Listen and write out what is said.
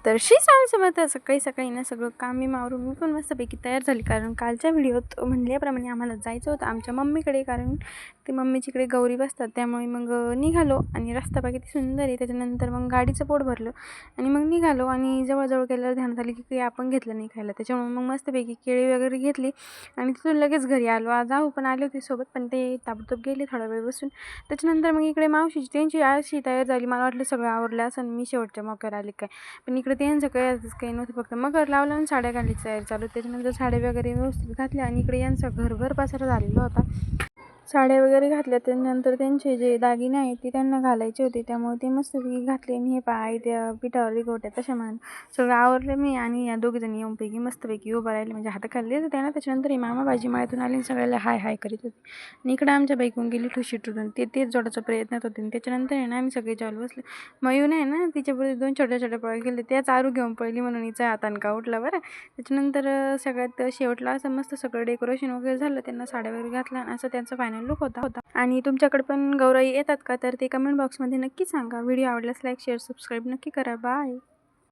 तर श्री स्वामी समर्थ. सकाळी सकाळी ना सगळं काम मी मावरून मी पण मस्तपैकी तयार झाली, कारण कालच्या व्हिडिओत म्हणल्याप्रमाणे आम्हाला जायचं होतं आमच्या मम्मीकडे, कारण ते मम्मीच्याकडे गौरी बसतात. त्यामुळे मग निघालो आणि रस्ता बाकी किती सुंदर आहे. त्याच्यानंतर मग गाडीचं पोट भरलं आणि मग निघालो आणि जवळजवळ गेल्यावर ध्यानात आली की काही आपण घेतलं नाही खायला. त्याच्यामुळे मग मस्तपैकी केळी वगैरे घेतली आणि तिथून लगेच घरी आलो. आज जाऊ पण आले होते सोबत, पण ते ताबडतोब गेले थोडा वेळ बसून. त्याच्यानंतर मग इकडे मावशीची त्यांची अशी तयार झाली, मला वाटलं सगळं आवरलं असं मी शेवटच्या मौक्यावर आले काय, पण इकडे त्यांचं काही नव्हतं. फक्त मकर लावलं आणि साड्या घालायची तयारी चालू. त्याच्यानंतर साड्या वगैरे व्यवस्थित घातल्या आणि इकडे यांचा घरभर पसारा झालेला होता. साड्या वगैरे घातल्या, त्यानंतर त्यांचे जे दागिने आहेत ते त्यांना घालायचे होते, त्यामुळे ते मस्तपैकी घातले. आणि हे पाय त्या पिठावर गोट्या तशा म्हणून सगळं आवरलं मी. आणि या दोघीजणी येऊनपैकी मस्तपैकी उभं राहिले, म्हणजे हाताखाली होते ना. त्याच्यानंतर ही मामा भाजी मळ्यातून आली आणि सगळ्याला हाय हाय करीत होते. आणि इकडं आमच्या बाईकून गेली ठुशी टुटून, तेच जोडायचा प्रयत्नात होते. त्याच्यानंतर आहे ना आम्ही सगळे जेवायला बसले. मयून आहे ना तिच्यापुढे 2 छोट्या छोट्या पोळ्या केले, त्याच आरू घेऊन पडली म्हणून हिचा हातानका उठला बरं. त्याच्यानंतर सगळ्यात शेवटला असं मस्त सगळं डेकोरेशन वगैरे झालं, त्यांना साड्या वगैरे घातल्या आणि असं त्यांचा फायनल लुक होता. आणि तुमच्याकडे पण गौराई येतात का, तर ते कमेंट बॉक्समध्ये नक्की सांगा. व्हिडिओ आवडल्यास लाईक शेअर सबस्क्राईब नक्की करा. बाय.